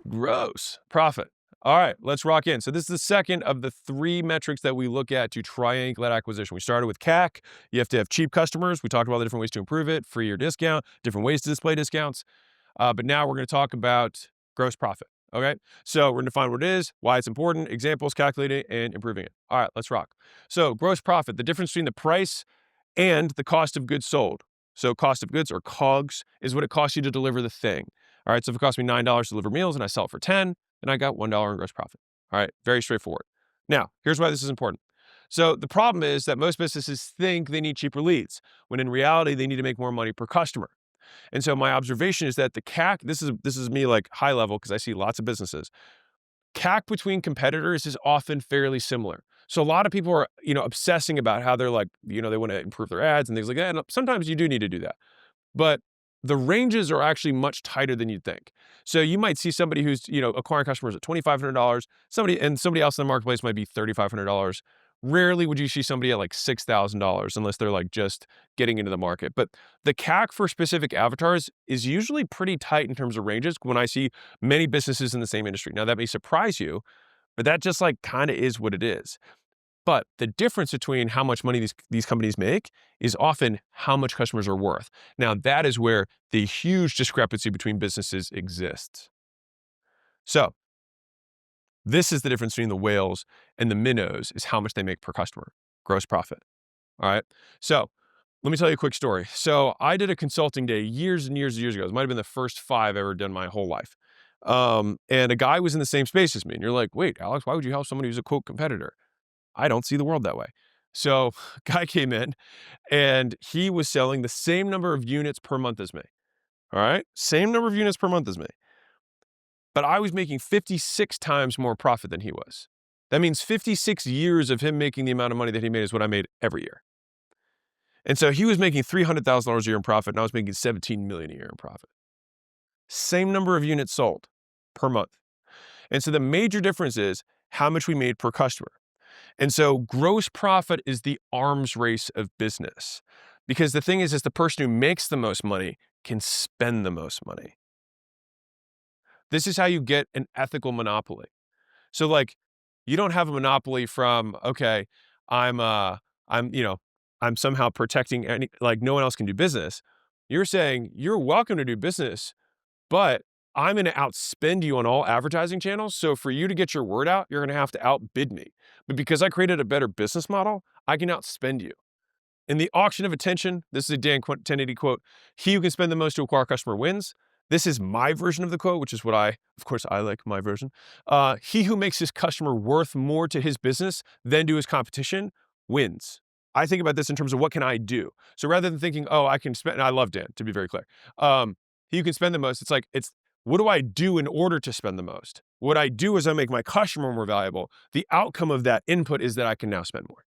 Gross profit. All right, let's rock in. So this is the second of the 3 metrics that we look at to triangulate acquisition. We started with CAC. You have to have cheap customers. We talked about the different ways to improve it, free or discount, different ways to display discounts. But now we're going to talk about gross profit. Okay, so we're going to define what it is, why it's important, examples, calculating, and improving it. All right, let's rock. So gross profit, the difference between the price and the cost of goods sold. So cost of goods, or COGS, is what it costs you to deliver the thing. All right, so if it costs me $9 to deliver meals and I sell it for 10, then I got $1 in gross profit. All right, very straightforward. Now, here's why this is important. So the problem is that most businesses think they need cheaper leads, when in reality, they need to make more money per customer. And so my observation is that the CAC, this is me like high level because I see lots of businesses. CAC between competitors is often fairly similar. So a lot of people are, obsessing about how they're like, they want to improve their ads and things like that. And sometimes you do need to do that. But the ranges are actually much tighter than you'd think. So you might see somebody who's, acquiring customers at $2,500, somebody else in the marketplace might be $3,500. Rarely would you see somebody at like $6,000 unless they're like just getting into the market. But the CAC for specific avatars is usually pretty tight in terms of ranges when I see many businesses in the same industry. Now that may surprise you, but that just like kind of is what it is. But the difference between how much money these companies make is often how much customers are worth. Now, that is where the huge discrepancy between businesses exists. So this is the difference between the whales and the minnows, is how much they make per customer, gross profit. All right. So let me tell you a quick story. So I did a consulting day years and years and years ago. It might have been the first 5 I've ever done my whole life. And a guy was in the same space as me. And you're like, wait, Alex, why would you help somebody who's a quote competitor? I don't see the world that way. So guy came in and he was selling the same number of units per month as me. All right. Same number of units per month as me. But I was making 56 times more profit than he was. That means 56 years of him making the amount of money that he made is what I made every year. And so he was making $300,000 a year in profit, and I was making $17 million a year in profit. Same number of units sold per month. And so the major difference is how much we made per customer. And so gross profit is the arms race of business, because the thing is the person who makes the most money can spend the most money. This is how you get an ethical monopoly. So like, you don't have a monopoly from, okay, I'm, I'm somehow protecting like no one else can do business. You're saying you're welcome to do business, but I'm going to outspend you on all advertising channels. So for you to get your word out, you're going to have to outbid me. But because I created a better business model, I can outspend you. In the auction of attention, this is a Dan 1080 quote, he who can spend the most to acquire a customer wins. This is my version of the quote, which is what I like my version. He who makes his customer worth more to his business than to his competition wins. I think about this in terms of what can I do? So rather than thinking, oh, I can spend, and I love Dan, to be very clear. He who can spend the most, it's what do I do in order to spend the most? What I do is I make my customer more valuable. The outcome of that input is that I can now spend more.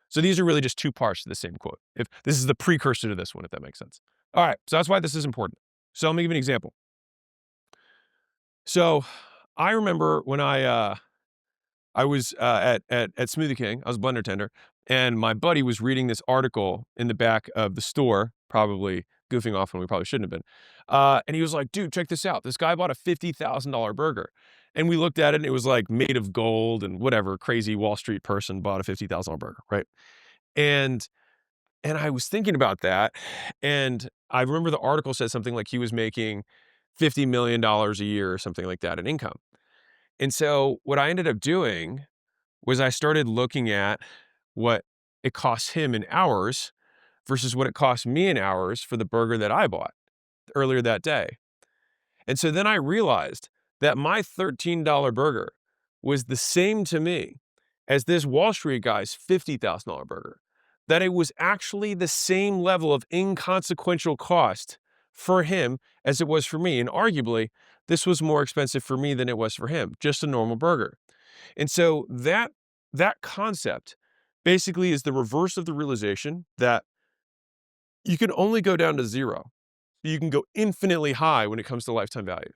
So these are really just 2 parts to the same quote. If this is the precursor to this one, if that makes sense. All right, so that's why this is important. So let me give you an example. So I remember when I was at Smoothie King, I was a blender tender, and my buddy was reading this article in the back of the store, probably goofing off when we probably shouldn't have been. And he was like, dude, check this out. This guy bought a $50,000 burger. And we looked at it and it was like made of gold and whatever crazy Wall Street person bought a $50,000 burger, right? And I was thinking about that, and I remember the article said something like he was making $50 million a year or something like that in income. And so what I ended up doing was I started looking at what it costs him in hours versus what it cost me in hours for the burger that I bought earlier that day. And so then I realized that my $13 burger was the same to me as this Wall Street guy's $50,000 burger, that it was actually the same level of inconsequential cost for him as it was for me. And arguably, this was more expensive for me than it was for him, just a normal burger. And so that concept basically is the reverse of the realization that you can only go down to zero. You can go infinitely high when it comes to lifetime value.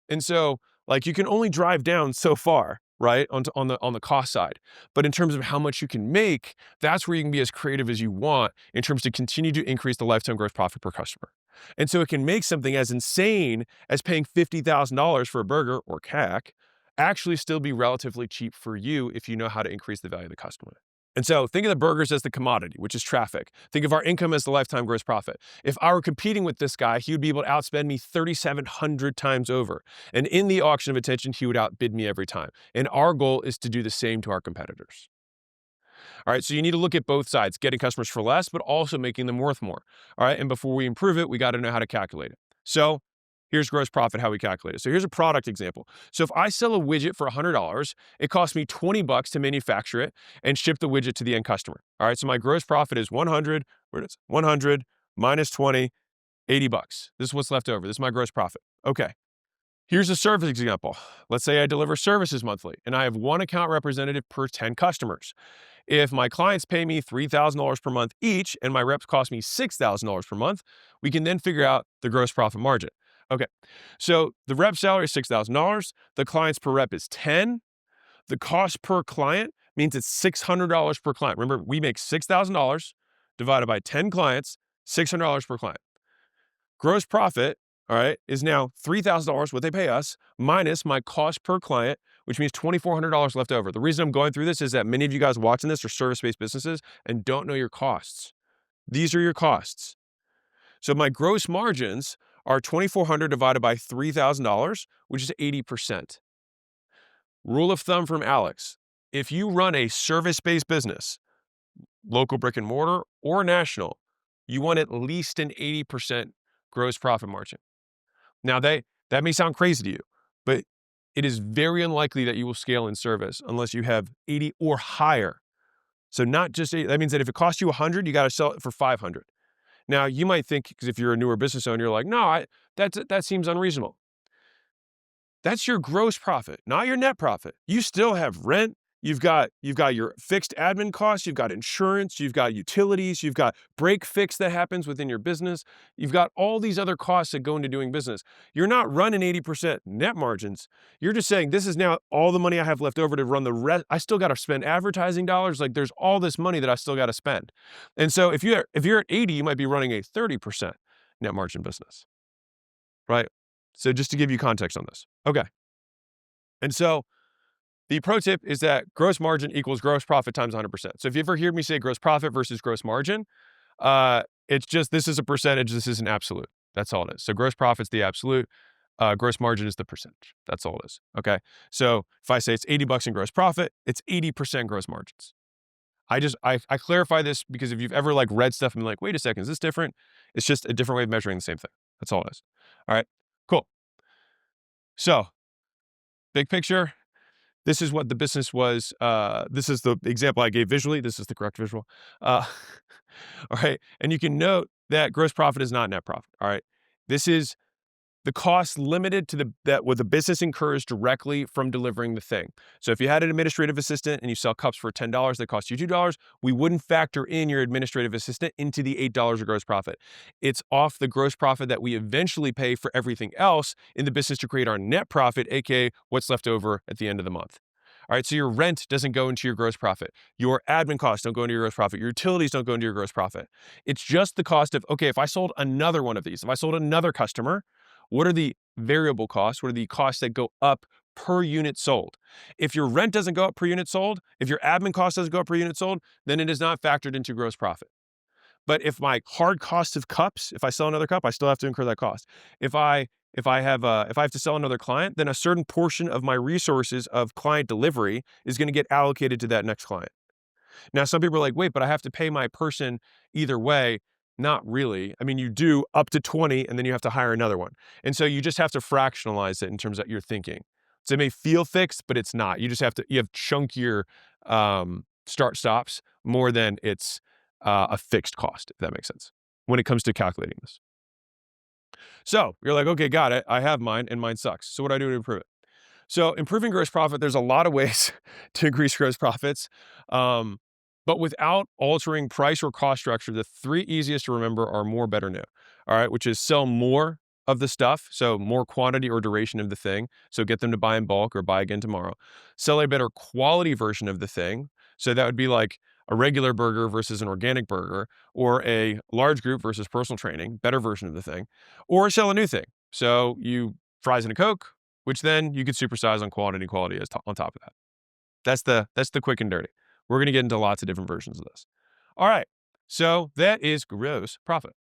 And so, like, you can only drive down so far right? On the cost side. But in terms of how much you can make, that's where you can be as creative as you want in terms to continue to increase the lifetime gross profit per customer. And so it can make something as insane as paying $50,000 for a burger or CAC actually still be relatively cheap for you if you know how to increase the value of the customer. And so think of the burgers as the commodity, which is traffic. Think of our income as the lifetime gross profit. If I were competing with this guy, he would be able to outspend me 3,700 times over. And in the auction of attention, he would outbid me every time. And our goal is to do the same to our competitors. All right, so you need to look at both sides, getting customers for less, but also making them worth more. All right, and before we improve it, we got to know how to calculate it. So here's gross profit, how we calculate it. So here's a product example. So if I sell a widget for $100, it costs me $20 to manufacture it and ship the widget to the end customer. All right, so my gross profit is 100, where it is, 100 minus 20, $80. This is what's left over. This is my gross profit. Okay. Here's a service example. Let's say I deliver services monthly and I have one account representative per 10 customers. If my clients pay me $3,000 per month each and my reps cost me $6,000 per month, we can then figure out the gross profit margin. Okay, so the rep salary is $6,000. The clients per rep is 10. The cost per client means it's $600 per client. Remember, we make $6,000 divided by 10 clients, $600 per client. Gross profit, all right, is now $3,000, what they pay us, minus my cost per client, which means $2,400 left over. The reason I'm going through this is that many of you guys watching this are service-based businesses and don't know your costs. These are your costs. So my gross margins are $2,400 divided by $3,000, which is 80%. Rule of thumb from Alex: if you run a service-based business, local brick and mortar or national, you want at least an 80% gross profit margin. Now, that may sound crazy to you, but it is very unlikely that you will scale in service unless you have 80 or higher. So not just 80, that means that if it costs you 100, you got to sell it for 500. Now, you might think, because if you're a newer business owner, you're like, no, that seems unreasonable. That's your gross profit, not your net profit. You still have rent. You've got your fixed admin costs. You've got insurance. You've got utilities. You've got break fix that happens within your business. You've got all these other costs that go into doing business. You're not running 80% net margins. You're just saying, this is now all the money I have left over to run the rest. I still got to spend advertising dollars. Like, there's all this money that I still got to spend. And so if you're at 80, you might be running a 30% net margin business, right? So just to give you context on this. Okay. And so the pro tip is that gross margin equals gross profit times 100%. So if you ever hear me say gross profit versus gross margin, it's just, this is a percentage, this is an absolute. That's all it is. So gross profit's the absolute, gross margin is the percentage. That's all it is. Okay. So if I say it's $80 in gross profit, it's 80% gross margins. I clarify this because if you've ever like read stuff and been like, wait a second, is this different? It's just a different way of measuring the same thing. That's all it is. All right, cool. So big picture, this is what the business was. This is the example I gave visually. This is the correct visual. All right. And you can note that gross profit is not net profit. All right. This is the cost limited to what the business incurs directly from delivering the thing. So if you had an administrative assistant and you sell cups for $10 that cost you $2, we wouldn't factor in your administrative assistant into the $8 of gross profit. It's off the gross profit that we eventually pay for everything else in the business to create our net profit, aka what's left over at the end of the month. All right, so your rent doesn't go into your gross profit. Your admin costs don't go into your gross profit. Your utilities don't go into your gross profit. It's just the cost of, okay, if I sold another one of these, if I sold another customer, what are the variable costs? What are the costs that go up per unit sold? If your rent doesn't go up per unit sold, if your admin cost doesn't go up per unit sold, then it is not factored into gross profit. But if my hard cost of cups, if I sell another cup, I still have to incur that cost. If I have to sell another client, then a certain portion of my resources of client delivery is going to get allocated to that next client. Now, some people are like, wait, but I have to pay my person either way. Not really. I mean, you do up to 20 and then you have to hire another one. And so you just have to fractionalize it in terms of your thinking. So it may feel fixed, but it's not. You have chunkier start stops more than it's a fixed cost, if that makes sense, when it comes to calculating this. So you're like, okay, got it. I have mine and mine sucks. So what do I do to improve it? So improving gross profit, there's a lot of ways to increase gross profits. But without altering price or cost structure, the three easiest to remember are more, better, new. All right, which is sell more of the stuff, so more quantity or duration of the thing, so get them to buy in bulk or buy again tomorrow. Sell a better quality version of the thing, so that would be like a regular burger versus an organic burger, or a large group versus personal training, better version of the thing, or sell a new thing. So you fries and a Coke, which then you could supersize on quality as on top of that. That's the quick and dirty. We're going to get into lots of different versions of this. All right. So that is gross profit.